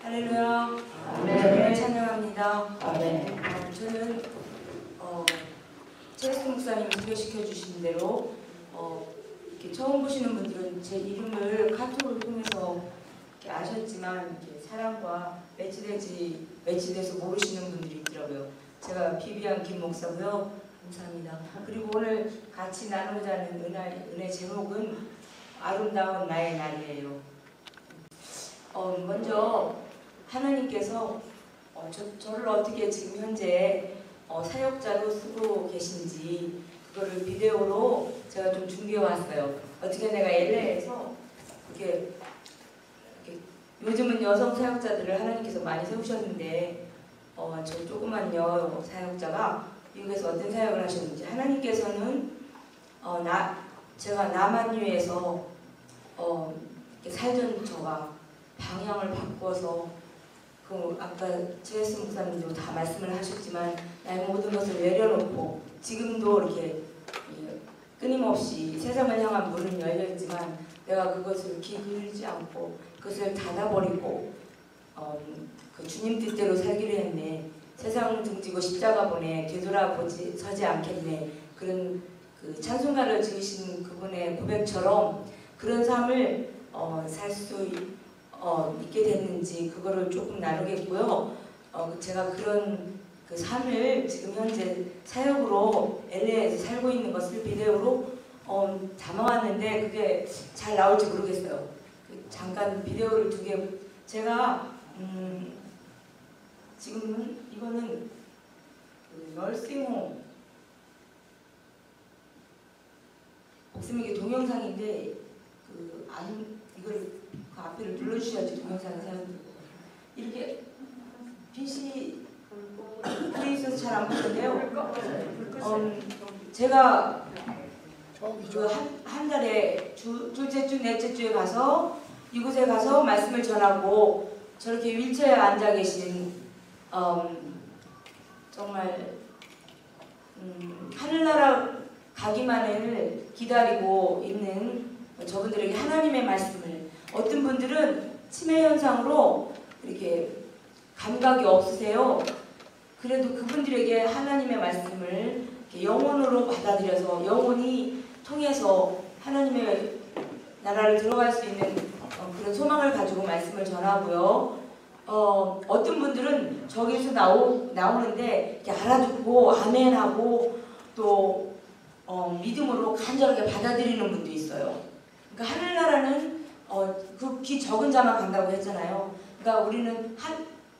할렐루야. 아멘. 찬양합니다. 아멘. 저는 최혜수 목사님 소개시켜 주신 대로 이렇게 처음 보시는 분들은 제 이름을 카톡을 통해서 이렇게 아셨지만 이렇게 사람과 매치돼서 모르시는 분들이 있더라고요. 제가 비비안 김 목사고요. 감사합니다. 그리고 오늘 같이 나누고자 하는 은혜 제목은 아름다운 나의 날이에요. 먼저 하나님께서 저를 어떻게 지금 현재 사역자로 쓰고 계신지 그거를 비디오로 제가 좀 준비해 왔어요. 어떻게 내가 LA에서 이렇게 요즘은 여성 사역자들을 하나님께서 많이 세우셨는데 저 조그만 사역자가 미국에서 어떤 사역을 하셨는지 하나님께서는 제가 남한유에서 살던 저가 방향을 바꿔서 아까 최혜수 목사님도 다 말씀을 하셨지만 나의 모든 것을 내려놓고 지금도 이렇게 끊임없이 세상을 향한 문은 열려있지만 내가 그것을 기울이지 않고 그것을 닫아버리고 그 주님 뜻대로 살기로 했네. 세상을 등지고 십자가 보내 되돌아보지 서지 않겠네. 그런 그 찬송가를 지으신 그분의 고백처럼 그런 삶을 살 수 있게 됐는지 그거를 조금 나누겠고요. 제가 그런 그 삶을 지금 현재 사역으로 LA에서 살고 있는 것을 비디오로 담아왔는데 그게 잘 나올지 모르겠어요. 잠깐 비디오를 2개 제가 지금은 이거는 널싱홈 목사님 이게 동영상인데 이걸 그 앞에를 눌러주셔야지 동영상을 사용되고 이렇게 빛이 불에 있어서 잘 안 보이는데요. 제가 한 달에 둘째 주, 넷째 주에 가서 이곳에 가서 말씀을 전하고 저렇게 휠체어에 앉아 계신 정말 하늘나라 가기만을 기다리고 있는 저분들에게 하나님의 말씀을 어떤 분들은 치매 현상으로 이렇게 감각이 없으세요. 그래도 그분들에게 하나님의 말씀을 영혼으로 받아들여서 영혼이 통해서 하나님의 나라를 들어갈 수 있는 그런 소망을 가지고 말씀을 전하고요. 어떤 분들은 저기서 나오는데 이렇게 알아듣고 아멘하고 또 믿음으로 간절하게 받아들이는 분도 있어요. 그러니까 하늘나라는 극히 적은 자만 간다고 했잖아요. 그러니까 우리는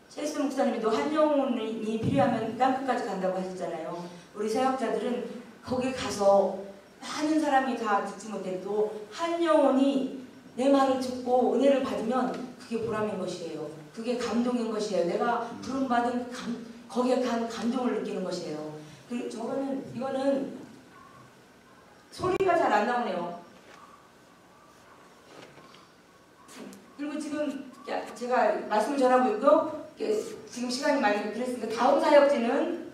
최혜수 목사님도 한 영혼이 필요하면 땅끝까지 간다고 하셨잖아요. 우리 사역자들은 거기 가서 많은 사람이 다 듣지 못해도 한 영혼이 내 말을 듣고 은혜를 받으면 그게 보람인 것이에요. 그게 감동인 것이에요. 내가 부름받은 거기에 간 감동을 느끼는 것이에요. 그리고 이거는 소리가 잘 안 나오네요. 그리고 지금 제가 말씀을 전하고 있고 지금 시간이 많이 그랬으니까 다음 사역지는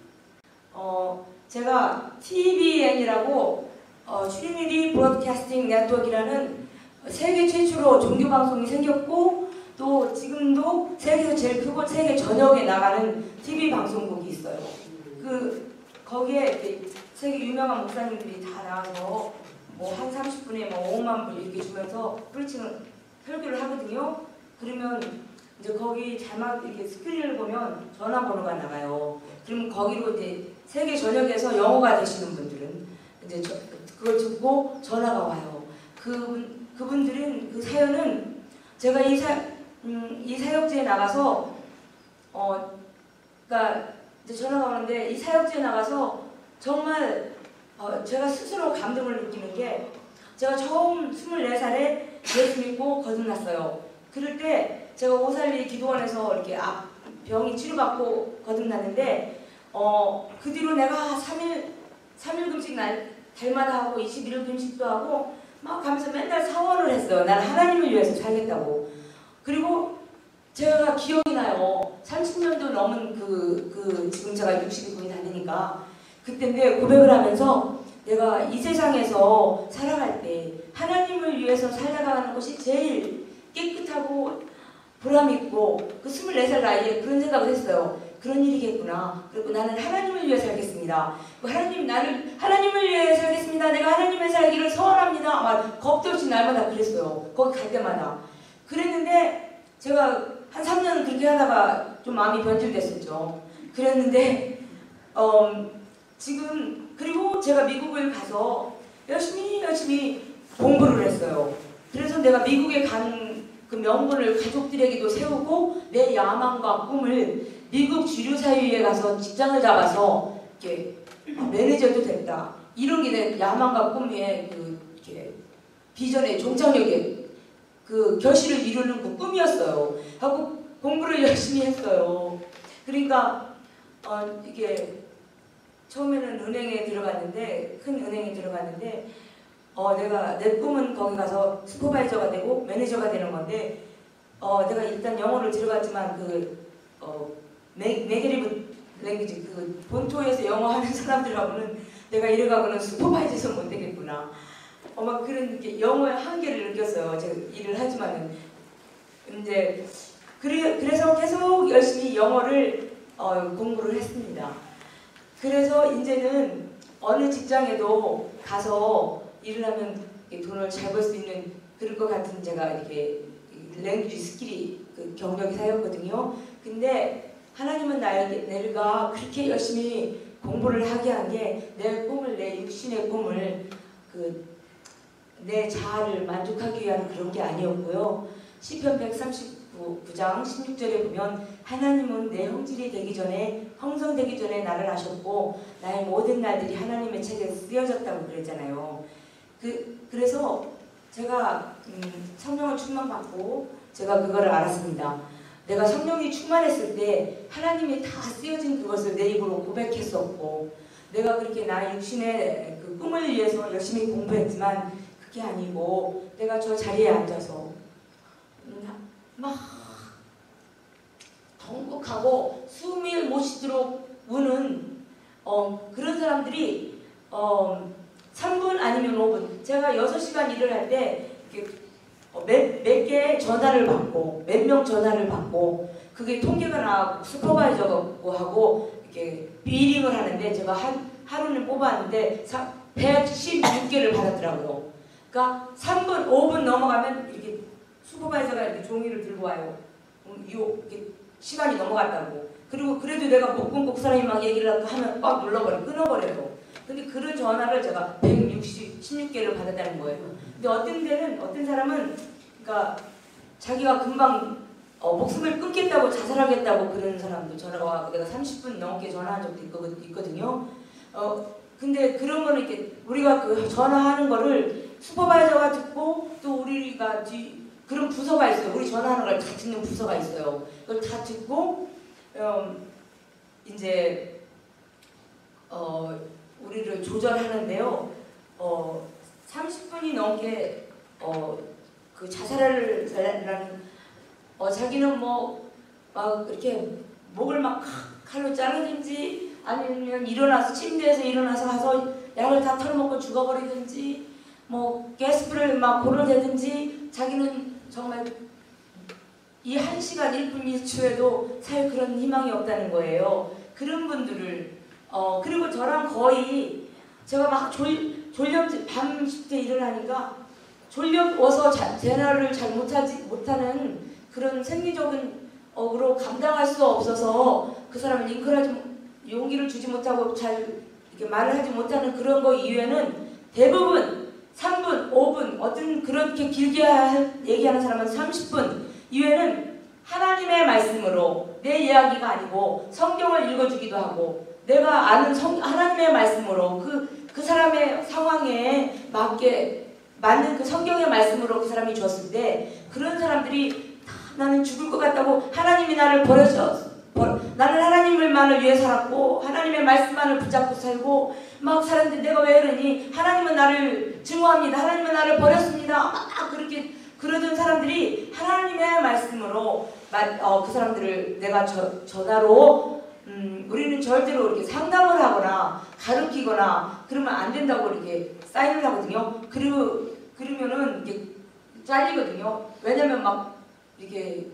제가 TBN이라고 트리니티 브로드캐스팅 네트워크라는 세계 최초로 종교 방송이 생겼고 또 지금도 세계에서 제일 크고 세계 전역에 나가는 TV 방송국이 있어요. 거기에 세계 유명한 목사님들이 다 나와서 한 30분에 5만 불 이렇게 주면서 프리칭을 설교를 하거든요. 그러면 이제 거기 자막 이렇게 스크린을 보면 전화번호가 나가요. 그러면 거기로 이제 세계 전역에서 영어가 되시는 분들은 이제 그걸 듣고 전화가 와요. 그분들은 그 사연은 제가 이 사역지에 나가서 그러니까 이제 전화가 오는데 이 사역지에 나가서 정말 제가 스스로 감동을 느끼는 게 제가 처음 24살에 예수 믿고 거듭났어요. 그럴 때 제가 오살리 기도원에서 이렇게 병이 치료받고 거듭났는데 그 뒤로 내가 3일 금식 달마다 하고 21일 금식도 하고 막 가면서 맨날 사원을 했어요. 나는 하나님을 위해서 살겠다고. 그리고 제가 기억이 나요. 30년도 넘은 지금 제가 60이 거의 다 되니까 그때인데 고백을 하면서 내가 이 세상에서 살아갈 때 하나님을 위해서 살아가는 것이 제일 깨끗하고 보람 있고 그 24살 나이에 그런 생각을 했어요. 그런 일이겠구나. 그리고 나는 하나님을 위해 살겠습니다. 하나님을 위해 살겠습니다. 내가 하나님의 살기를 소원합니다. 막 겁도 없이 날마다 그랬어요. 거기 갈 때마다. 그랬는데 제가 한 3년 그렇게 하다가 좀 마음이 변질됐었죠. 그랬는데 지금 그리고 제가 미국을 가서 열심히 공부를 했어요. 그래서 내가 미국에 간 그 명분을 가족들에게도 세우고 내 야망과 꿈을 미국 주류 사회에 가서 직장을 잡아서 이렇게 매니저도 됐다. 이런 게 내 야망과 꿈의 이렇게 비전의 종착역에 그 결실을 이루는 그 꿈이었어요. 하고 공부를 열심히 했어요. 그러니까 이게 처음에는 은행에 들어갔는데 큰 은행에 들어갔는데 내가 내 꿈은 거기 가서 슈퍼바이저가 되고 매니저가 되는 건데 내가 일단 영어를 들어갔지만 네이티브 랭귀지 그 본토에서 영어 하는 사람들하고는 내가 이래가고는 슈퍼바이저에서 못 되겠구나. 막 그런 영어의 한계를 느꼈어요. 제가 일을 하지만은 이제 그래서 계속 열심히 영어를 공부를 했습니다. 그래서 이제는 어느 직장에도 가서 일을 하면 돈을 잘 벌 수 있는 그럴 것 같은 제가 이렇게 랭귀지 스킬이 경력이 쌓였거든요. 근데 하나님은 내가 그렇게 열심히 공부를 하게 한 게 내 꿈을, 내 육신의 꿈을 내 자아를 만족하기 위한 그런 게 아니었고요. 시편 139장 16절에 보면 하나님은 내 형질이 되기 전에 형성되기 전에 나를 아셨고 나의 모든 날들이 하나님의 책에 쓰여졌다고 그랬잖아요. 그래서 제가 성령을 충만받고 제가 그거를 알았습니다. 내가 성령이 충만했을 때 하나님이 다 쓰여진 그것을 내 입으로 고백했었고 내가 그렇게 나의 육신의 그 꿈을 위해서 열심히 공부했지만 그게 아니고 내가 저 자리에 앉아서 막 덩벅하고 숨을 못 쉬도록 우는 그런 사람들이 3분 아니면 5분 제가 6시간 일을 할 때 몇 개의 전화를 받고 몇 명 전화를 받고 그게 통계가 나고 슈퍼바이저하고 이렇게 비링을 하는데 제가 하루는 뽑았는데 116개를 받았더라고요. 그러니까 3분, 5분 넘어가면 이렇게 슈퍼바이저가 이렇게 종이를 들고 와요. 이렇게 시간이 넘어갔다고. 그리고 그래도 내가 못 끊고 그 사람이 막 얘기를 하면 꽉 끊어버려요. 근데 그런 전화를 제가 116개를 받았다는 거예요. 근데 어떤 사람은 그러니까 자기가 금방 목숨을 끊겠다고 자살하겠다고 그런 사람도 전화가 와서 내가 30분 넘게 전화한 적도 있거든요. 근데 그런 거는 이렇게 우리가 그 전화하는 거를 슈퍼바이저가 듣고 또 우리가 그런 부서가 있어요. 우리 전화하는 걸 다 듣는 부서가 있어요. 그걸 다 듣고 이제 우리를 조절하는데요. 30분이 넘게 그 자살을 자기는 막 이렇게 목을 막 칼로 자르든지 아니면 침대에서 일어나서 가서 약을 다 털어먹고 죽어버리든지 가스불을 막 골아대든지 자기는 정말 이 1시간 1분 1초에도 살 그런 희망이 없다는 거예요. 그런 분들을 그리고 저랑 거의 제가 막 밤 10대 일을 하니까 졸려워서 대화를 잘 못하는 그런 생리적인 으로 감당할 수 없어서 그 사람을 용기를 주지 못하고 잘 이렇게 말을 하지 못하는 그런 거 이외에는 대부분 3분, 5분 어떤 그렇게 길게 얘기하는 사람은 30분 이외에는 하나님의 말씀으로 내 이야기가 아니고 성경을 읽어주기도 하고 내가 아는 하나님의 말씀으로 그 사람의 상황에 맞는 그 성경의 말씀으로 그 사람이 줬을 때 그런 사람들이 나는 죽을 것 같다고 하나님이 나를 나는 하나님만을 위해 살았고 하나님의 말씀만을 붙잡고 살고 막 살았는데 내가 왜 이러니 하나님은 나를 증오합니다. 하나님은 나를 버렸습니다. 그렇게 그러던 사람들이 하나님의 말씀으로 그 사람들을 내가 전화로 우리는 절대로 이렇게 상담을 하거나 가르치거나 그러면 안 된다고 이렇게 사인을 하거든요. 그러면은 이게 잘리거든요. 왜냐면 막 이렇게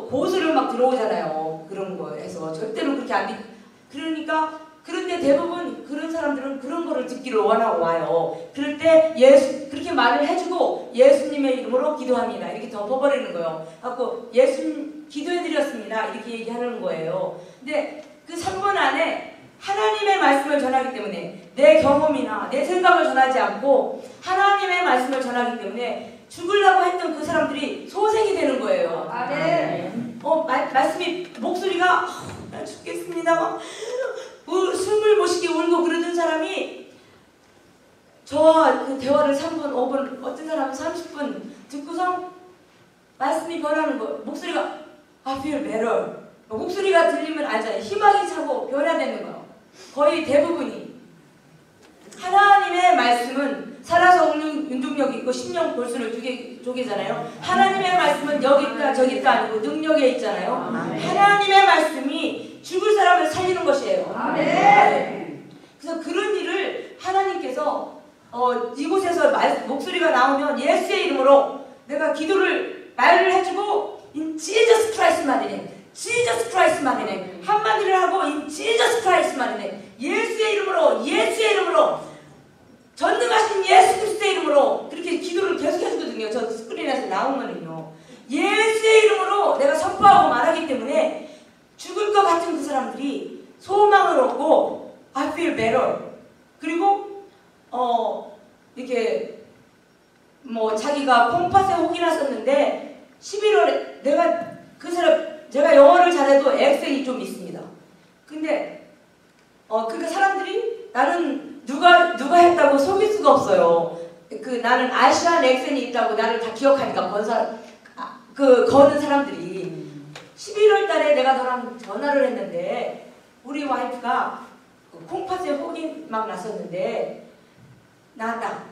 고수를 막 들어오잖아요. 그런 거에서 절대로 그렇게 안 돼. 그러니까 그런데 대부분 그런 사람들은 그런 거를 듣기를 원하고 와요. 그럴 때 그렇게 말을 해주고 예수님의 이름으로 기도합니다. 이렇게 덮어버리는 거예요. 갖고 예수님 기도해드렸습니다. 이렇게 얘기하는 거예요. 근데 그 3분 안에 하나님의 말씀을 전하기 때문에 내 경험이나 내 생각을 전하지 않고 하나님의 말씀을 전하기 때문에 죽으려고 했던 그 사람들이 소생이 되는 거예요. 아멘. 말씀이 목소리가 나 죽겠습니다. 막 숨을 못 쉬게 울고 그러던 사람이 저와 그 대화를 3분, 5분, 어떤 사람은 30분 듣고서 말씀이 변하는 거예요. 목소리가 I feel better. 목소리가 들리면 알잖아요. 희망이 차고 변화되는 거예요. 거의 대부분이. 하나님의 말씀은 살아서 운동력이 있고 심령 골수를 두 개잖아요. 하나님의 말씀은 여기 있다 저기 있다 아니고 능력에 있잖아요. 하나님의 말씀이 죽을 사람을 살리는 것이에요. 아멘. 그래서 그런 일을 하나님께서 이곳에서 목소리가 나오면 예수의 이름으로 내가 기도를 말을 해주고 In Jesus Christ만의 name, Jesus Christ만의 name 한마디를 하고 In Jesus Christ만의 name 예수의 이름으로 전능하신 예수 그리스도의 이름으로 그렇게 기도를 계속 해주거든요. 저 스크린에서 나오면은요. 예수의 이름으로 내가 선포하고 말하기 때문에 죽을 것 같은 그 사람들이 소망을 얻고 I feel better. 그리고 이렇게 뭐 자기가 콩팥에 혹이 났었는데 11월에 제가 영어를 잘해도 액센이 좀 있습니다. 근데 그러니까 사람들이 나는 누가 했다고 속일 수가 없어요. 나는 아시안 액센이 있다고 나를 다 기억하니까 거는 사람들이 11월 달에 내가 너랑 전화를 했는데 우리 와이프가 콩팥에 혹이 막 났었는데 나았다.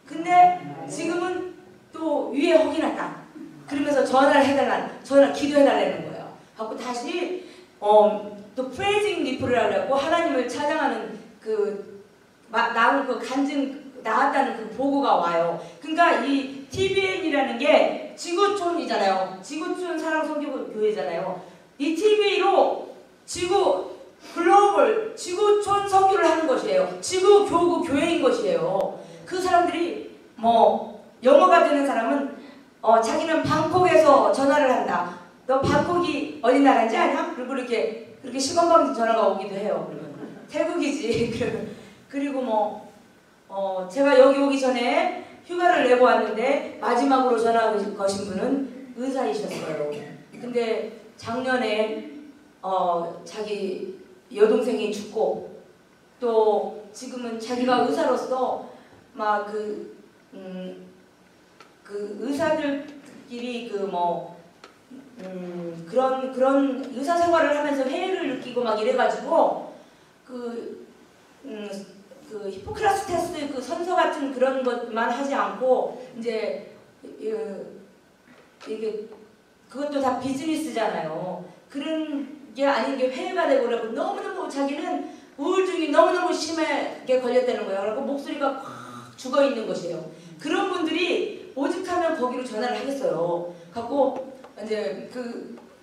근데 지금은 또 위에 혹이 났다. 그러면서 기도해달라는 거예요. 하고 다시 또 praising people이라고 하고 하나님을 찬양하는 나온 그 간증 나왔다는 그 보고가 와요. 그러니까 이 TBN이라는 게 지구촌이잖아요. 지구촌 사랑선교교회잖아요. 이 TV로 글로벌 지구촌 선교를 하는 것이에요. 지구 교구 교회인 것이에요. 그 사람들이 영어가 되는 사람은 자기는 방콕에서 전화를 한다. 너 방콕이 어디 나라인지 아냐? 그리고 그렇게 시건방 전화가 오기도 해요. 그러면 태국이지. 그리고 제가 여기 오기 전에 휴가를 내고 왔는데 마지막으로 전화 거신 분은 의사이셨어요. 근데 작년에 자기 여동생이 죽고 또 지금은 자기가 의사로서 막 그 의사들끼리 그런 의사 생활을 하면서 회의를 느끼고 막 이래가지고 그 히포크라스 테스트 선서 같은 그런 것만 하지 않고 이제 이게 그것도 다 비즈니스잖아요. 그런 게 아닌 게 회의가 되고 그러고 너무너무 자기는 우울증이 너무너무 심하게 걸렸다는 거예요. 그리고 목소리가 확 죽어 있는 것이에요. 그런 분들이 오직하면 거기로 전화를 하겠어요. 갖고 이제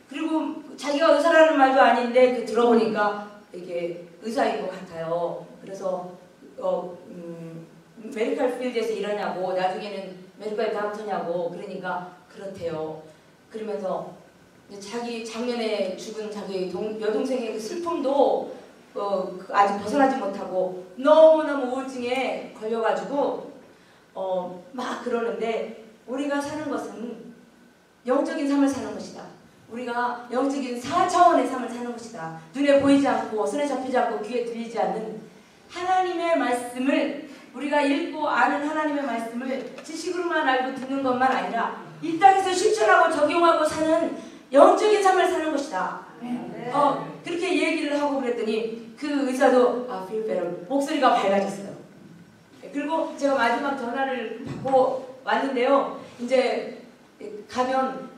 그리고 자기가 의사라는 말도 아닌데 들어보니까 이게 의사인 것 같아요. 그래서 메디컬 필드에서 일하냐고 나중에는 메디컬 다운터냐고 그러니까 그렇대요. 그러면서 자기 작년에 죽은 자기 여동생의 그 슬픔도 아직 벗어나지 못하고 너무너무 우울증에 걸려가지고 막 그러는데 우리가 사는 것은 영적인 삶을 사는 것이다. 우리가 영적인 4차원의 삶을 사는 것이다. 눈에 보이지 않고 손에 잡히지 않고 귀에 들리지 않는 하나님의 말씀을 우리가 읽고 아는 하나님의 말씀을 지식으로만 알고 듣는 것만 아니라 이 땅에서 실천하고 적용하고 사는 영적인 삶을 사는 것이다. 그렇게 얘기를 하고 그랬더니 그 의사도 feel better 목소리가 밝아졌어요. 그리고 제가 마지막 전화를 받고 왔는데요. 이제 가면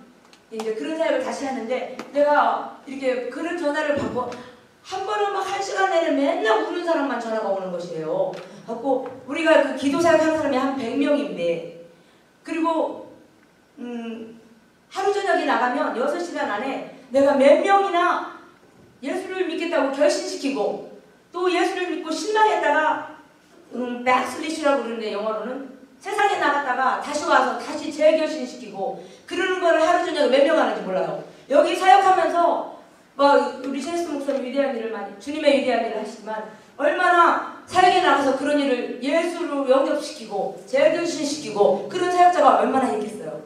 이제 그런 사역을 다시 하는데 내가 이렇게 그런 전화를 받고 한 번은 막 1시간 내내 맨날 우는 사람만 전화가 오는 것이에요. 그래서 우리가 그 기도 사역 하는 사람이 한 100명인데 그리고 하루 저녁에 나가면 6시간 안에 내가 몇 명이나 예수를 믿겠다고 결심시키고 또 예수를 믿고 실망했다가 backslash라고 그러는데 영어로는 세상에 나갔다가 다시 와서 다시 재결심시키고 그러는 걸 하루 저녁에 몇 명 하는지 몰라요. 여기 사역하면서 우리 제스 목사님 위대한 일을 많이 주님의 위대한 일을 하시지만 얼마나 사역에 나가서 그런 일을 예수로 영접시키고 재결심시키고 그런 사역자가 얼마나 있겠어요.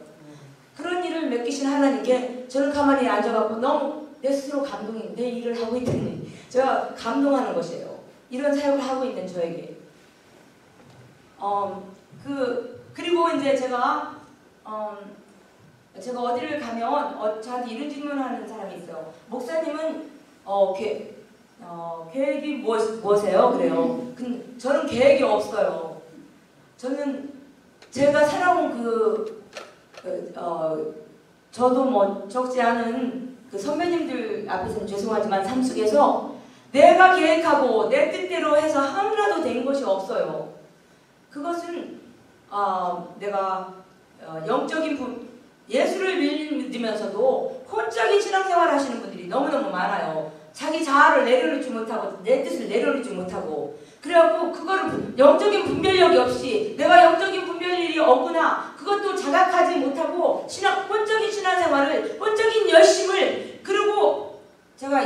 그런 일을 맡기신 하나님께 저는 가만히 앉아갖고 너무 내 스스로 감동이 내 일을 하고 있다니 제가 감동하는 것이에요. 이런 사역을 하고 있는 저에게. 그리고 이제 제가 어디를 가면 저한테 이런 질문하는 사람이 있어요. 목사님은 계획이 무엇이에요? 그래요. 근데 저는 계획이 없어요. 저는 제가 살아온 저도 뭐 적지 않은 그 선배님들 앞에서는 죄송하지만 삶 속에서 내가 계획하고 내 뜻대로 해서 하나도 된 것이 없어요. 그것은 내가 영적인 예수를 믿으면서도 혼적인 신앙생활 하시는 분들이 너무너무 많아요. 자기 자아를 내려놓지 못하고 내 뜻을 내려놓지 못하고 그래갖고 그거를 영적인 분별력이 없이 내가 영적인 분별력이 없구나 그것도 자각하지 못하고 혼적인 신앙생활을 혼적인 열심을 그리고 제가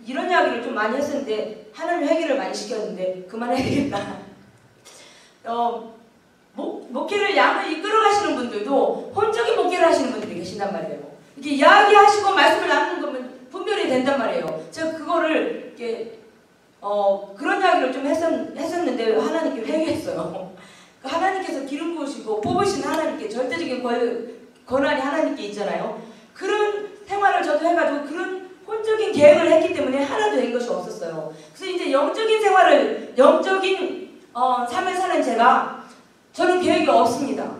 이런 이야기를 좀 많이 했었는데 하나님 회개를 많이 시켰는데 그만해야 되겠다. 목회를 양을 이끌어 가시는 분들도 혼적인 목회를 하시는 분들이 계신단 말이에요. 이렇게 이야기하시고 말씀을 나누는 거면 분별이 된단 말이에요. 제가 그거를 이렇게 그런 이야기를 좀 했었는데 하나님께 회개했어요. 하나님께서 기름 부으시고 뽑으신 하나님께 절대적인 권한이 하나님께 있잖아요. 그런 생활을 저도 해가지고 그런 혼적인 계획을 했기 때문에 하나도 된 것이 없었어요. 그래서 이제 영적인 생활을 영적인 삶을 사는 저는 계획이 없습니다.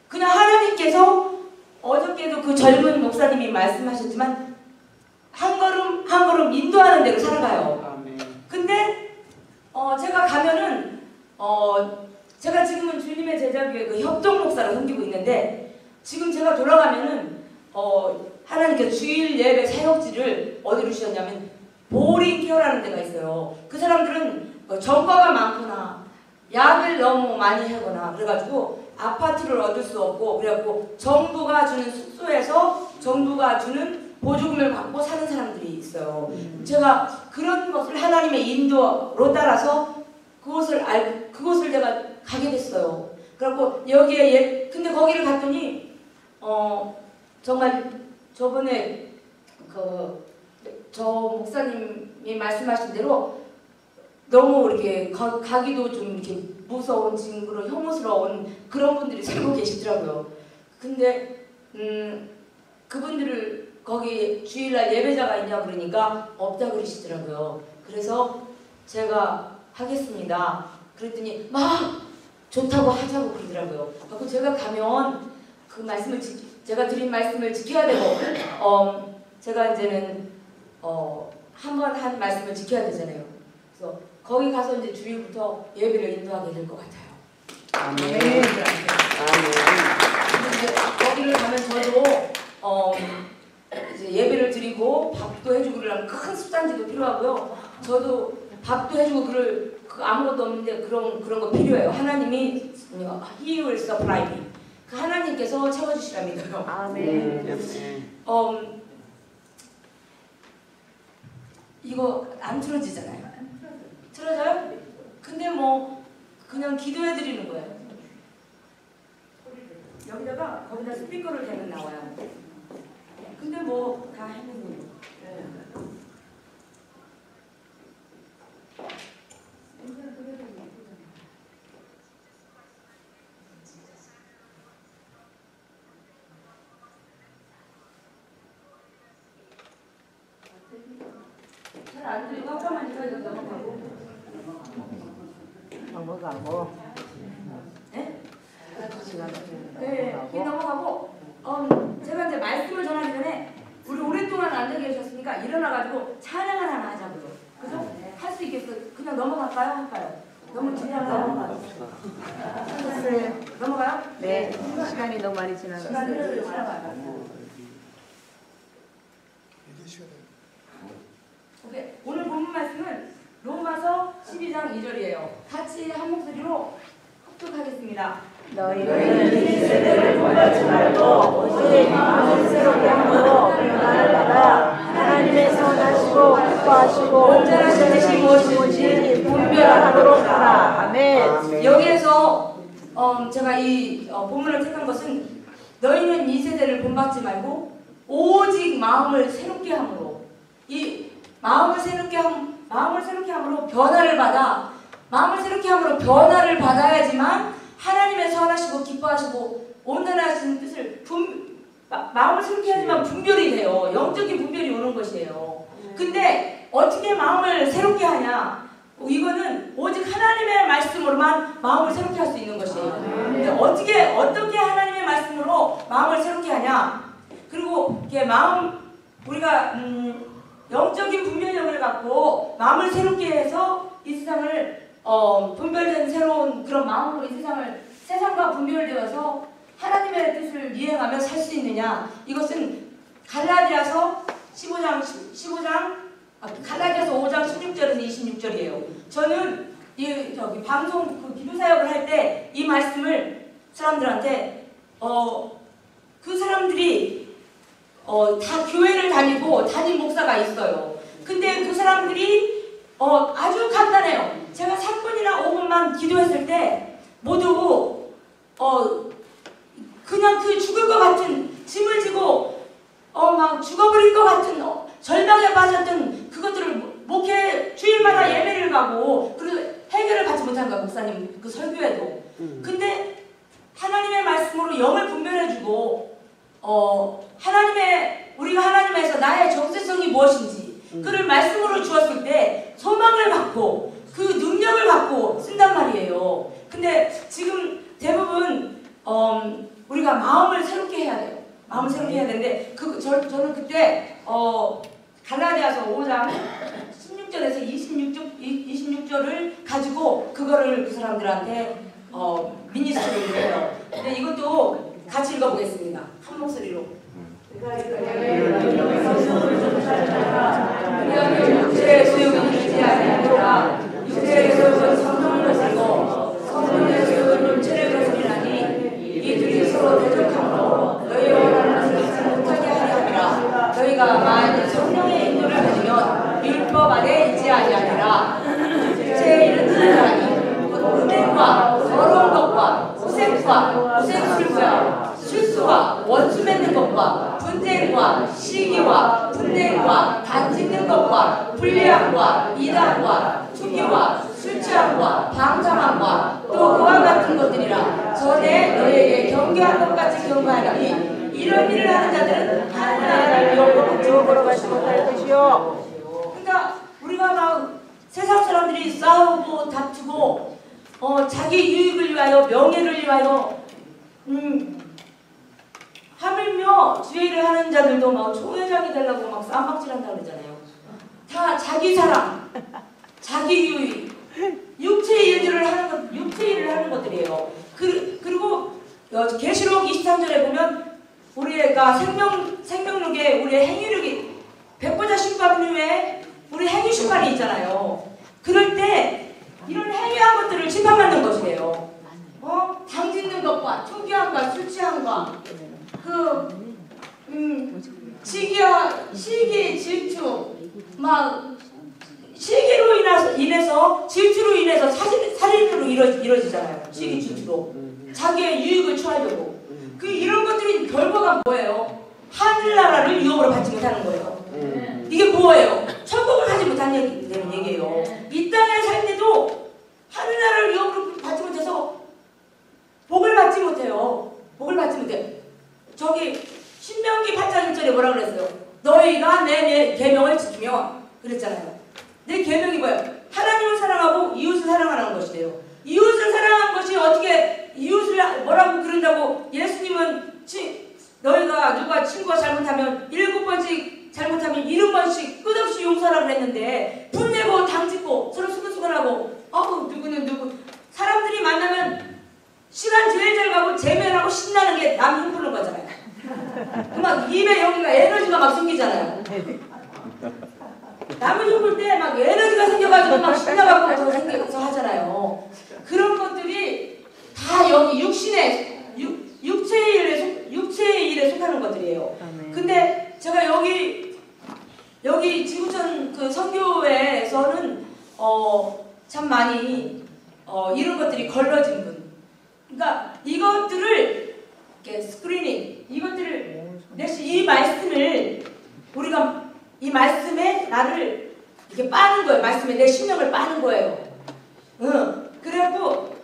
그냥 하나님께서 어저께도 그 젊은 목사님이 말씀하셨지만 한 걸음 한 걸음 인도하는 대로 살아가요. 근데 제가 가면은 제가 지금은 주님의 제자교회 그 협동 목사를 섬기고 있는데 지금 제가 돌아가면은 하나님께서 주일 예배 사역지를 어디로 주셨냐면 보링케어라는 데가 있어요. 그 사람들은 전과가 많거나 약을 너무 많이 하거나 그래가지고 아파트를 얻을 수 없고 그래갖고 정부가 주는 숙소에서 정부가 주는 보조금을 받고 사는 사람들이 있어요. 제가 그런 것을 하나님의 인도로 따라서 그곳을 내가 가게 됐어요. 그래갖고 여기에 근데 거기를 갔더니 정말 저번에 저 목사님이 말씀하신 대로 너무 이렇게 가기도 좀 이렇게 무서운 징그러 혐오스러운 그런 분들이 살고 계시더라고요. 근데 그분들을 거기 주일날 예배자가 있냐 그러니까 없다 그러시더라고요. 그래서 제가 하겠습니다. 그랬더니 막 좋다고 하자고 그러더라고요. 그래서 제가 가면 그 제가 드린 말씀을 지켜야 되고 제가 이제는 한 번 한 말씀을 지켜야 되잖아요. 그래서 거기 가서 이제 주일부터 예배를 인도하게 될 것 같아요. 아멘. 아멘. 거기를 가면 저도 이제 예배를 드리고 밥도 해주고 그러려면 큰 숙단지도 필요하고요. 저도 밥도 해주고 아무것도 없는데 그런 거 필요해요. 하나님이 He will supply me. 그 하나님께서 채워주시랍니다. 아멘. 이거 안 틀어지잖아요. 틀어져요? 근데 뭐 그냥 기도해 드리는 거예요. 거기다 스피커를 대면 나와요. 근데 뭐 다 해놓는 거예요. 잘 안 들리고 아까만 이거 넘어가고. 네? 네, 이 넘어가고. 제가 이제 말씀을 전하기 전에 우리 오랫동안 앉아 계셨으니까 일어나가지고 찬양을 하나 하자고요. 그죠? 할 수 있겠어요? 그냥 넘어갈까요? 할까요? 너무 지나가요. 넘어가요? 네, 시간이 너무 많이 지나갔어요. 시간을 지나가요. 오케이. 오늘 본문 말씀은 로마서 12장 2절이에요. 같이 한 목소리로 합독하겠습니다. 너희는 이 세대를 본받지 말고 오직 마음을 새롭게 함으로 변화를 받아 하나님의 선하시고 기뻐하시고 온전하신 뜻이 무엇인지 분별하도록 하라. 아멘. 여기에서 제가 이 본문을 택한 것은 너희는 이 세대를 본받지 말고 오직 마음을 새롭게 함으로 이 마음을 새롭게 함으로 변화를 받아 마음을 새롭게 함으로 변화를 받아야지만 하나님의 선하시고 기뻐하시고 온전하신 뜻을 마음을 새롭게 하지만 분별이 돼요. 영적인 분별이 오는 것이에요. 근데 어떻게 마음을 새롭게 하냐? 이거는 오직 하나님의 말씀으로만 마음을 새롭게 할 수 있는 것이에요. 근데 어떻게 하나님의 말씀으로 마음을 새롭게 하냐? 그리고 이게 우리가 영적인 분별력을 갖고 마음을 새롭게 해서 이 세상을 분별된 새로운 그런 마음으로 이 세상과 분별되어서 하나님의 뜻을 이행하며 살 수 있느냐? 이것은 갈라디아서 5장 16절에서 26절이에요. 저는 방송 기도 사역을 할 때 이 말씀을 사람들한테 그 사람들이 다 교회를 다니고 담임 목사가 있어요. 근데 그 사람들이 아주 간단해요. 제가 3분이나 5분만 기도했을 때 모두 그냥 그 죽을 것 같은 짐을 지고 막 죽어버릴 것 같은 절망에 빠졌던 그것들을 목회 주일마다 예배를 가고 그리고 해결을 받지 못한 거야. 목사님 그 설교에도. 근데 하나님의 말씀으로 영을 분별해주고 우리가 하나님에서 나의 정체성이 무엇인지 그를 말씀으로 주었을 때 소망을 받고 그 능력을 받고 쓴단 말이에요. 근데 지금 대부분 우리가 마음을 새롭게 해야 돼요. 마음을 새롭게 해야 되는데 저는 그때 갈라디아서 5장 16절에서 26절을 가지고 그거를 그 사람들한테 미니스트리를 해요. 근데 이것도 같이 읽어보겠습니다. 한 목소리로. 육체의 소욕은 있지 아니하노라. 육체의 소욕은 성령을 가지고 성령의 소욕은 육체를 가지리라니 이들이 서로 대적함으로 너희의 원하는 것을 하지 못하게 하려 함이라. 너희가 만일 성령의 인도를 가지면 율법 아래 있지 아니하리라. 육체의 일은 하나니 은행과 더러운 것과 우생술과 술수와 원수 맺는 것과 분쟁과 시기와 분쟁과 단짓는 것과 불리함과 이단과 투기와 술취함과 방탕함과 또 그와 같은 것들이라. 전에 너희에게 경계한 것 같이 경고하니 이런 일을 하는 자들은 하나님의 유혹으로 받지 못할 것이요. 그러니까 우리가 막 세상 사람들이 싸우고 다투고 자기 유익을 위하여 명예를 위하여 하물며 주의를 하는 자들도 막 총회장이 되려고 막 쌈박질한다고 그러잖아요. 다 자기 사랑, 자기 유익, 육체의 일들을 하는 것들이에요. 그리고 계시록 23절에 보면 우리가 생명력에 우리의 행위력이 백보자 심판 후에 우리 행위 심판이 있잖아요. 그럴 때 이런 행위한 것들을 심판받는 것이에요. 당짓는 것과 투기함과 술취함과 시기, 질투, 막 시기로 인해서 질투로 인해서 살인으로 이루어지잖아요. 시기, 질투로 자기의 유익을 취하려고. 이런 것들이 결과가 뭐예요? 하늘나라를 유업으로 받지 못하는 거예요. 이게 뭐예요? 천국을 가지 못하는 얘기예요. 이 땅에 살 때도 하늘나라를 유업으로 받지 못해서 복을 받지 못해요. 복을 받지 못해. 신명기 8장 1절에 뭐라 그랬어요? 너희가 내 계명을 지키면 그랬잖아요. 내 계명이 뭐예요? 하나님을 사랑하고 이웃을 사랑하는 것이래요. 이웃을 사랑하는 것이 어떻게 이웃을 뭐라고 그런다고 예수님은 너희가 누가 친구가 잘못하면 7번씩 잘못하면 70번씩 끝없이 용서하라고 그랬는데 분내고 당짓고 서로 수근수근하고 누구는 누구. 사람들이 만나면 시간 제일 잘 가고 재미나고 신나는 게 남 흉보는 거잖아요. 막 입에 여기가 에너지가 막 생기잖아요. 남을 흉볼 때 막 에너지가 생겨가지고 막 신나갖고 더 생겨서 하잖아요. 그런 것들이 다 여기 육체의 일에 속하는 것들이에요. 근데 제가 여기 지구촌 그 선교회에서는 참 많이 이런 것들이 걸러진 분. 그러니까 이것들을 이렇게 스크리닝, 이것들을 이 말씀을 우리가 이 말씀에 나를 이렇게 빠는 거예요. 말씀에 내 심령을 빠는 거예요. 그래갖고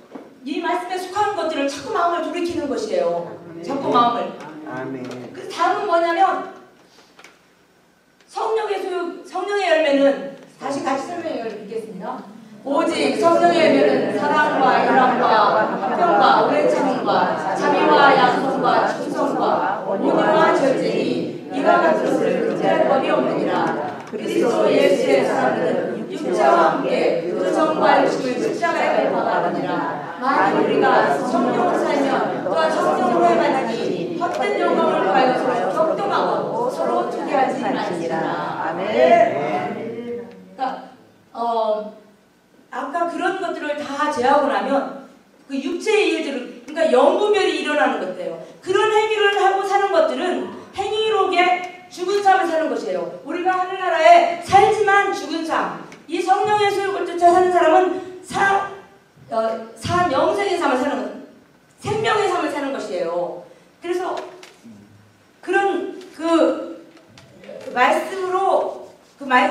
이 말씀에 속하는 것들을 자꾸 마음을 돌이키는 것이에요. 자꾸 마음을. 아멘. 그 다음은 뭐냐면 성령의 열매는 다시 같이 설명드리겠습니다. 오직 성령의 열매는 사랑과 희락과 화평과 오래 참음과 자비와 양성과 충성과 온유와 절제니 이와 같은 것을 금지할 법이 없느니라. 그리스도 예수의 사람들은 육체와 함께 그 정과 육신을 십자가에 못 박았느니라. 만일 우리가 성령으로 살면 또한 성령으로 해만하니 헛된 영광을 구하여서 격동하고 서로 투기하지 말지니라. 아멘. 그러니까 아까 그런 것들을 다 제하고 나면 그 육체의 일들을, 그러니까 영구별이 일어나는 것들이에요. 그런 행위를 하고 사는 것들은 행위록에 죽은 삶을 사는 것이에요. 우리가 하늘나라에 살지만 죽은 삶. 이 성령의 소욕을 쫓아 사는 사람은 영생의 삶을 사는 것, 생명의 삶을 사는 것이에요. 그래서 그런 그 말씀으로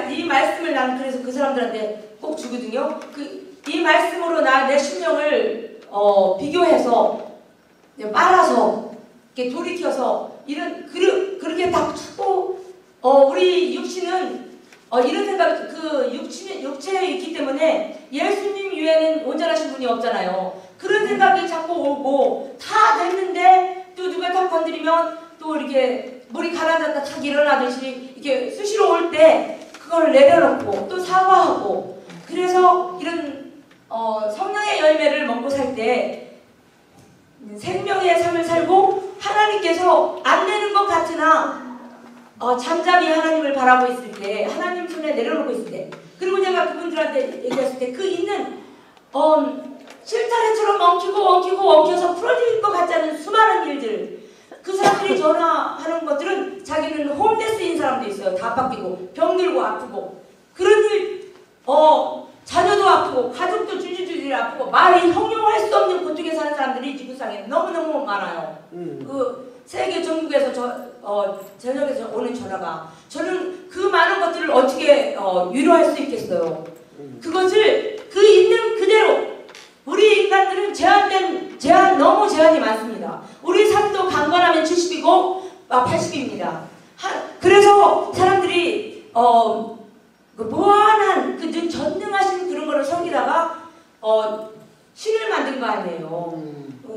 이 말씀을 나는 그래서 그 사람들한테 꼭 주거든요. 이 말씀으로 내 심령을 비교해서 빨아서 이렇게 돌이켜서 그렇게 딱 주고 우리 육신은 이런 생각 육체에 있기 때문에 예수님 외에는 온전하신 분이 없잖아요. 그런 생각이 자꾸 오고 다 됐는데 또 누가 딱 건드리면 또 이렇게 물이 가라앉았다 탁 일어나듯이 이렇게 수시로 올 때 그걸 내려놓고 또 사과하고 그래서 이런 성령의 열매를 먹고 살 때 생명의 삶을 살고 하나님께서 안 되는 것 같으나 잠잠히 하나님을 바라고 있을 때 하나님 손에 내려놓고 있을 때 그리고 제가 그분들한테 얘기했을 때 그 있는 실타래처럼 엉켜서 풀어질 것 같지 않은 수많은 일들 그 사람들이 전화하는 것들은 자기는 홈레스인 사람도 있어요. 다 바뀌고 병들고 아프고 그런 일 자녀도 아프고 가족도 줄줄줄 아프고 말이 형용할 수 없는 고통에 사는 사람들이 지구상에 너무너무 많아요. 그 세계 전국에서 전역에서 오는 전화가 저는 그 많은 것들을 어떻게 위로할 수 있겠어요. 그것을 그 있는 그대로 우리 인간들은 너무 제한이 많습니다. 우리 삶도 강건하면 70이고 80입니다. 그래서 사람들이 그 무한한 그 전능하신 그런 거를 섬기다가 신을 만든 거 아니에요.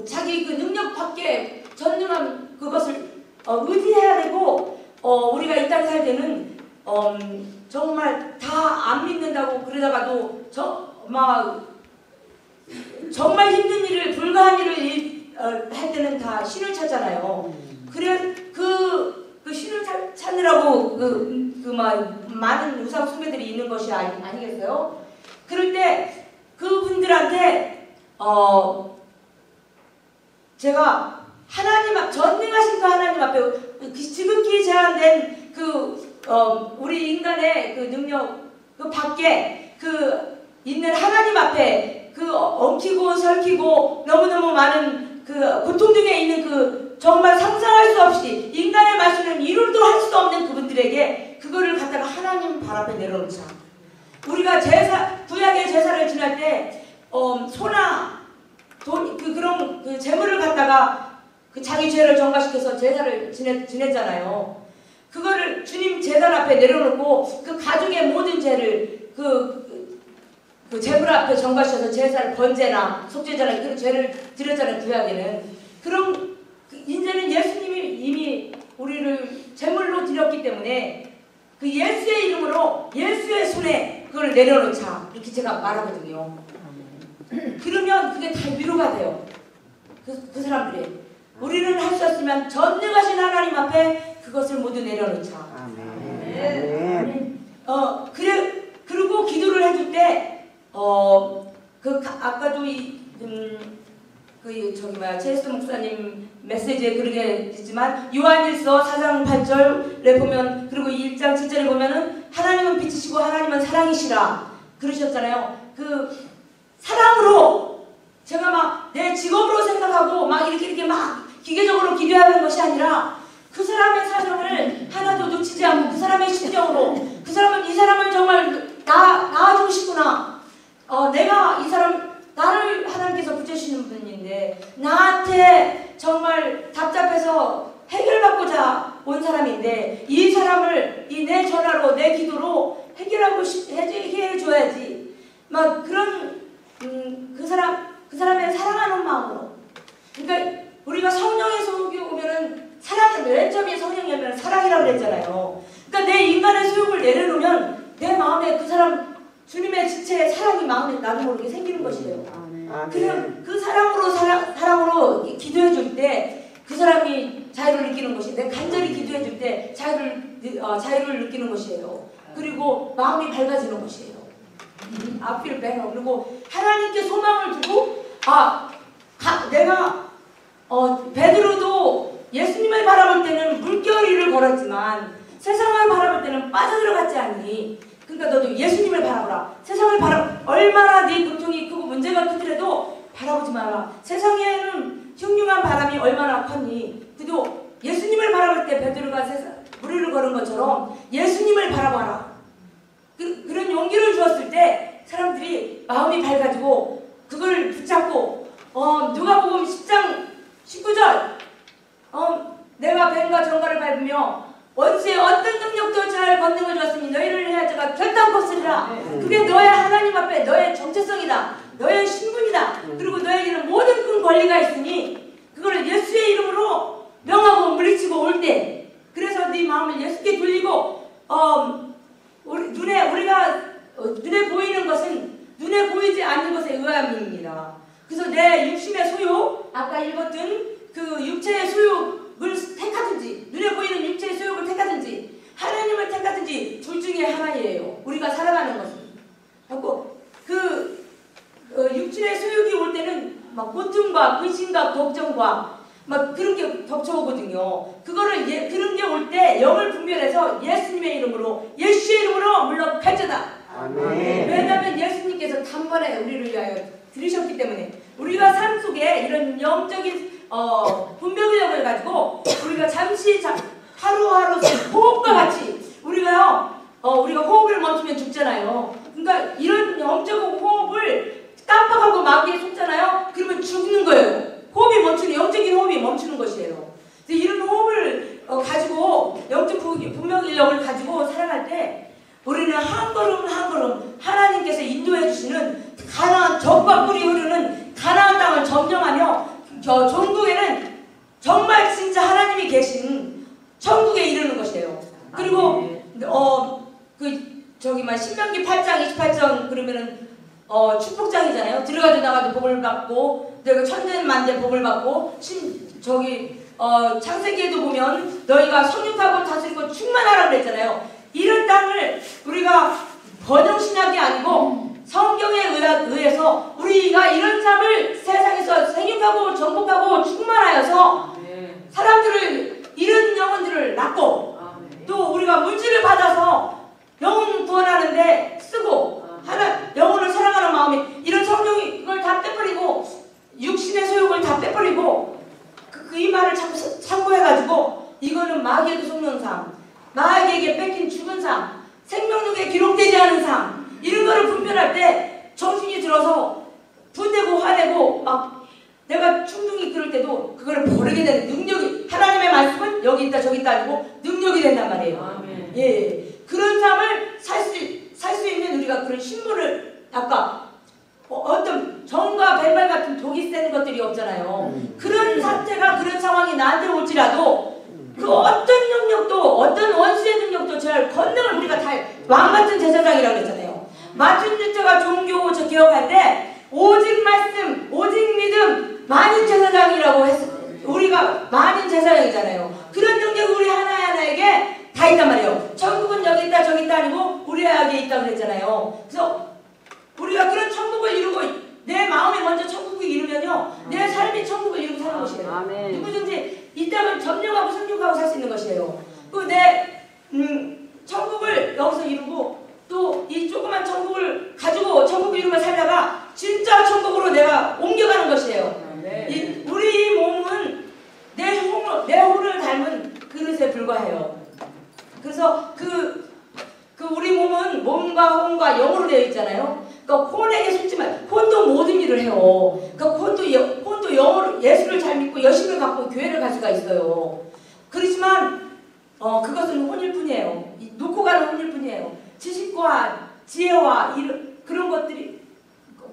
자기 그 능력 밖에 전능한 그것을 의지해야 되고 우리가 이 땅에 살 때는 정말 다 안 믿는다고 그러다가도 정말 힘든 일을 불가한 일을 할 때는 다 신을 찾잖아요. 그래 그 신을 찾느라고 많은 우상 숭배들이 있는 것이 아니겠어요? 그럴 때 그분들한테 제가 전능하신 그 하나님 앞에 지극히 제한된 우리 인간의 그 능력 그 밖에 있는 하나님 앞에 엉키고 설키고 너무너무 많은 고통 중에 있는 정말 상상할 수 없이 인간의 말씀은 이룰도 할 수도 없는 그분들에게 그거를 갖다가 하나님 발 앞에 내려놓자. 우리가 구약의 제사를 지낼 때 소나 돈 그런 재물을 갖다가 자기 죄를 전가시켜서 제사를 지냈잖아요. 그거를 주님 제단 앞에 내려놓고 그 가족의 모든 죄를 그 재물 앞에 전가시켜서 제사를 번제나 속죄제나 그런 죄를 드렸잖아요. 구약에는 그럼 이제는 예수님이 이미 우리를 제물로 드렸기 때문에 그 예수의 이름으로 예수의 손에 그걸 내려놓자 이렇게 제가 말하거든요. 그러면 그게 다 위로가 돼요. 그 사람들이. 우리는 할 수 없으면 전능하신 하나님 앞에 그것을 모두 내려놓자. 아멘. 그리고 기도를 해줄 때, 아까도 제이스 목사님 메시지에 그렇게 했지만, 요한일서 4장 8절에 보면, 그리고 1장 7절에 보면은, 하나님은 빛이시고 하나님은 사랑이시라. 그러셨잖아요. 그, 사랑으로, 제가 막 내 직업으로 생각하고, 막 이렇게 막 기계적으로 기도하는 것이 아니라, 그 사람의 사정을 하나도 놓치지 않고, 그 사람의 심정으로, 그 사람은 이 사람을 정말 낳아주고 싶구나. 내가 이 사람, 나를 하나님께서 붙여주시는 분인데, 나한테 정말 답답해서 해결받고자 온 사람인데, 이 사람을 내 전화로, 내 기도로 해줘야지. 막 그런, 그 사람의 사랑하는 마음으로. 그러니까 우리가 성령의 소욕이 오면은, 맨 처음에 성령이 오면 사랑이라고 그랬잖아요. 그러니까 내 인간의 소욕을 내려놓으면, 내 마음에 그 사람, 주님의 지체의 사랑이 마음에 나도 모르게 생기는 것이에요. 그냥 그 사랑으로 기도해 줄 때 그 사람이 자유를 느끼는 것이, 내 간절히 기도해 줄 때 자유를 느끼는 것이에요. 그리고 마음이 밝아지는 것이에요. 앞을 빼고, 그리고 하나님께 소망을 두고, 내가 베드로도 예수님을 바라볼 때는 물결 위를 걸었지만 세상을 바라볼 때는 빠져들어갔지 않니? 그러니까 너도 예수님을 바라보라. 세상을 얼마나 네 고통이 크고 문제가 크더라도 바라보지 마라. 세상에는 흉흉한 바람이 얼마나 컸니? 그래도 예수님을 바라볼 때 베드로가 무리를 걸은 것처럼 예수님을 바라봐라. 그런 용기를 주었을 때 사람들이 마음이 밝아지고 그걸 붙잡고, 누가복음 10장 19절, 내가 뱀과 정갈을 밟으며 원수의 어떤 능력도 잘 권능을 주었으니 너희를 해야 자가 결단코 쓰리라. 그게 너의 하나님 앞에 너의 정체성이다. 너의 신분이다. 그리고 너에게는 모든 큰 권리가 있으니 그거를 예수의 이름으로 명하고 물리치고 올 때, 그래서 네 마음을 예수께 돌리고, 눈에 보이는 것은 눈에 보이지 않는 것에 의함입니다. 그래서 내 육신의 소욕, 아까 읽었던 그 육체의 소욕을 택하든지, 눈에 보이는 육체의 소욕을 택하든지, 하나님을 택하든지, 둘 중에 하나예요. 우리가 살아가는 것은. 그리고 육신의 소욕이 올 때는 막 고통과 근심과 걱정과 막 그런 게 덮쳐오거든요. 그런 게 올 때 영을 분별해서 예수님의 이름으로, 예수의 이름으로 물론 팔자다. 왜냐하면 예수님께서 단번에 우리를 위하여 들으셨기 때문에, 우리가 삶 속에 이런 영적인 분별력을 가지고 우리가 잠시 하루하루 호흡과 같이 우리가 호흡을 멈추면 죽잖아요. 그러니까 이런 영적인 호흡을 깜빡하고 마귀에 속잖아요. 그러면 죽는 거예요. 호흡이 멈추는, 영적인 호흡이 멈추는 것이에요. 이런 호흡을 가지고, 영적 분별력을 가지고 살아갈 때 우리는 한 걸음 한 걸음 하나님께서 인도해 주시는 가나안, 젖과 꿀이 흐르는 가나안 땅을 점령하며, 종국에는 정말 진짜 하나님이 계신 천국에 이르는 것이에요. 그리고 신명기 8장 28장 그러면은 축복장이잖아요. 들어가도 나가도 복을 받고, 내가 천년만대 복을 받고, 창세기에도 보면 너희가 성육하고 다스리고 충만하라고 그랬잖아요. 이런 땅을 우리가 번영신학이 아니고 성경에 의해서 우리가 이런 삶을 세상에서 생육하고 정복하고 충만하여서 사람들을, 이런 영혼들을 낳고, 또 우리가 물질을 받아서 영혼 구원하는데 쓰고, 영혼을 사랑하는 마음이, 이런 성경이 그걸 다 빼버리고, 육신의 소욕을 다 빼버리고, 이 말을 자꾸 참고해가지고, 이거는 마귀에게 속는 삶, 마귀에게 뺏긴 죽은 삶, 생명력에 기록되지 않은 삶, 이런 거를 분별할 때 정신이 들어서 분내고 화내고 막 내가 충동이 그럴 때도 그거를 버리게 되는 능력이, 하나님의 말씀은 여기 있다 저기 있다 아니고 능력이 된단 말이에요. 예, 그런 삶을 살 수 있는 우리가 그런 신분을, 아까 어떤 정과 뱀말 같은 독이 세는 것들이 없잖아요. 그런 상태가, 그런 상황이 나한테 올지라도 그 어떤 능력도, 어떤 원수의 능력도 잘 권능을 우리가 다 왕같은 제사장이라고 했잖아요. 마틴 루터가 종교 개혁할 때 오직 말씀, 오직 믿음, 만인 제사장이라고 했어요. 우리가 만인 제사장이잖아요. 그런 능력이 우리 하나하나에게 다 있단 말이에요. 천국은 여기 있다 저기 있다 아니고 우리에게 있다고 그랬잖아요. 그래서 우리가 그런 천국을 이루고 내 마음에 먼저 천국을 이루면요, 내 삶이 천국을 이루고 사는 것이에요. 아멘. 누구든지 이 땅을 점령하고 성육하고 살 수 있는 것이에요. 그 내 천국을 여기서 이루고 또 이 조그만 천국을 가지고 천국을 이루며 살다가 진짜 천국으로 내가 옮겨가는 것이에요. 우리 몸은 내 혼을 닮은 그릇에 불과해요. 그래서 그 우리 몸은 몸과 혼과 영으로 되어 있잖아요. 그러니까 혼에게 속지만 혼도 모든 일을 해요. 그러니까 혼도 영으로 예수를 잘 믿고 열심을 갖고 교회를 갈 수가 있어요. 그렇지만 그것은 혼일 뿐이에요. 놓고 가는 혼일 뿐이에요. 지식과 지혜와 그런 것들이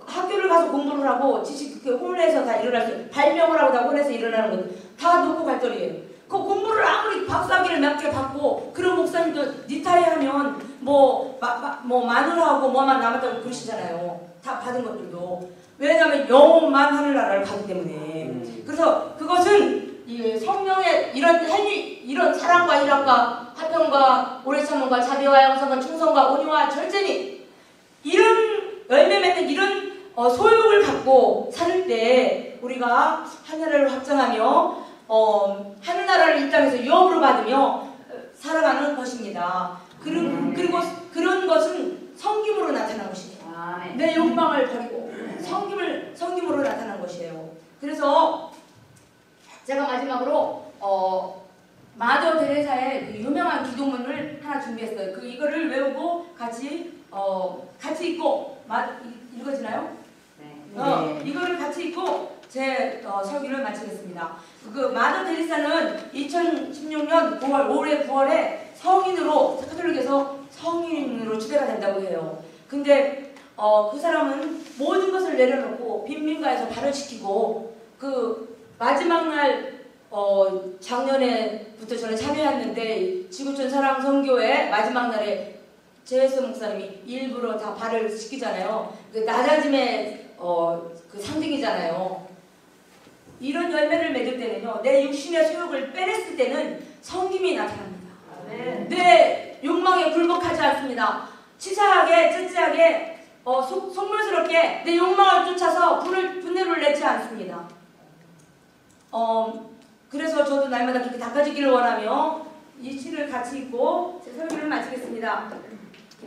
학교를 가서 공부를 하고 지식 혼에서 다 일어날 수, 발명을 하고 다 혼에서 일어나는 것 다 놓고 갈 거리에요. 그 공부를 아무리 박사학위를 몇 개 받고 그런 목사님도 리타이어하면 뭐 마누라하고 뭐만 남았다고 그러시잖아요. 다 받은 것들도. 왜냐하면 영혼만 하늘나라를 가기 때문에. 그래서 그것은 이 성령의 이런 행위, 이런 사랑과 희락과 화평과 오래 참음과 자비와 양성과 충성과 온유와 절제니 이런 열매 맺는 이런 소욕을 갖고 살 때 우리가 하늘나라를 확장하며 하늘나라를 이 땅에서 유업으로 받으며 살아가는 것입니다. 그리고 그런 것은 성김으로 나타난 것입니다. 내 욕망을 버리고 성김으로 나타난 것이에요. 그래서 제가 마지막으로 마더 테레사의 그 유명한 기도문을 하나 준비했어요. 이거를 외우고 같이 읽고 읽어지나요? 네. 이거를 같이 읽고 제 설교를 마치겠습니다. 그 마더 테레사는 2016년 9월 올해 9월에 성인으로 카톨릭에서 성인으로 추대가 된다고 해요. 근데 그 사람은 모든 것을 내려놓고 빈민가에서 발언시키고 그 마지막 날 작년에부터 저는 참여했는데 지구촌 사랑 선교회 마지막 날에 제스 목사님이 일부러 다 발을 시키잖아요. 그 낮아짐의 그 상징이잖아요. 이런 열매를 맺을 때는요, 내 육신의 소욕을 빼냈을 때는 성김이 나타납니다. 내 욕망에 굴복하지 않습니다. 치사하게 찌찌하게 속물스럽게 내 욕망을 쫓아서 분내를 내지 않습니다. 그래서 저도 날마다 그렇게 닦아지기를 원하며 이 시를 같이 읽고 제 설교를 마치겠습니다.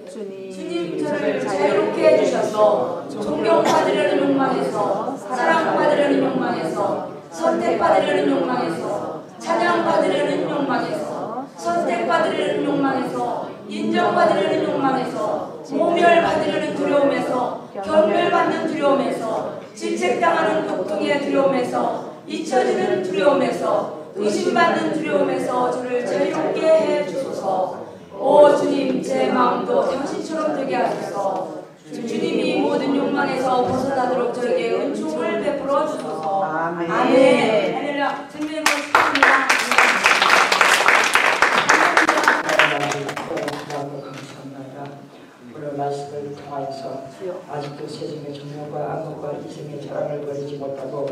주님 저를 자유롭게 해주셔서 존경받으려는 욕망에서, 사랑받으려는 욕망에서, 선택받으려는 욕망에서, 찬양받으려는 욕망에서, 선택받으려는 욕망에서, 인정받으려는 욕망에서, 모멸받으려는 두려움에서, 경멸받는 두려움에서, 질책당하는 고통의 두려움에서, 잊혀지는 두려움에서, 의심받는 두려움에서 저를 자유롭게 해주소서. 오 주님, 제 마음도 당신처럼 되게 하소서. 주님이 모든 욕망에서 벗어나도록 저에게 은총을 베풀어 주소서. 아멘. 할렐루야. 생명을 축복합니다. 감사합니다. 오늘 말씀을 통하여서 아직도 세상의 정욕과 악몽과 이생의 자랑을 버리지 못하고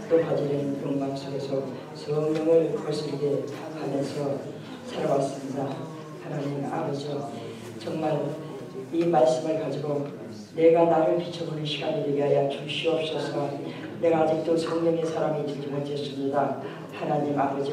또 가지는 욕망 속에서 성령을 거스르게 하면서 살아왔습니다. 하나님 아버지, 정말 이 말씀을 가지고 내가 나를 비춰보는 시간이 되게 하여 주시옵소서. 내가 아직도 성령의 사람이 되지 못했습니다. 하나님 아버지,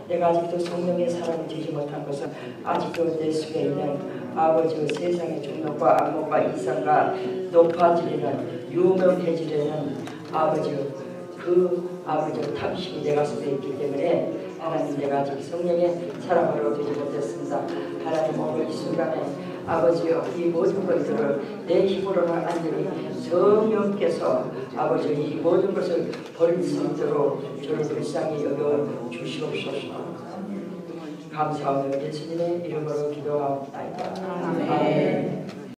내가 아직도 성령의 사람이 되지 못한 것은 아직도 내 속에 있는 아버지 세상의 종목과 악몽과 이상과 높아지려는 유명해지려는 아버지 그 아버지 탐심이 내 가슴에 있기 때문에 하나님, 내가 아직 성령의 사람으로 되지 못했습니다. 하나님, 오늘 이 순간에 아버지여, 이 모든 것들을 내 힘으로는 안 되니 성령께서 아버지 이 모든 것을 버릴 수 있도록 저를 불쌍히 여겨 주시옵소서. 감사하며 예수님의 이름으로 기도하옵나이다. 아멘.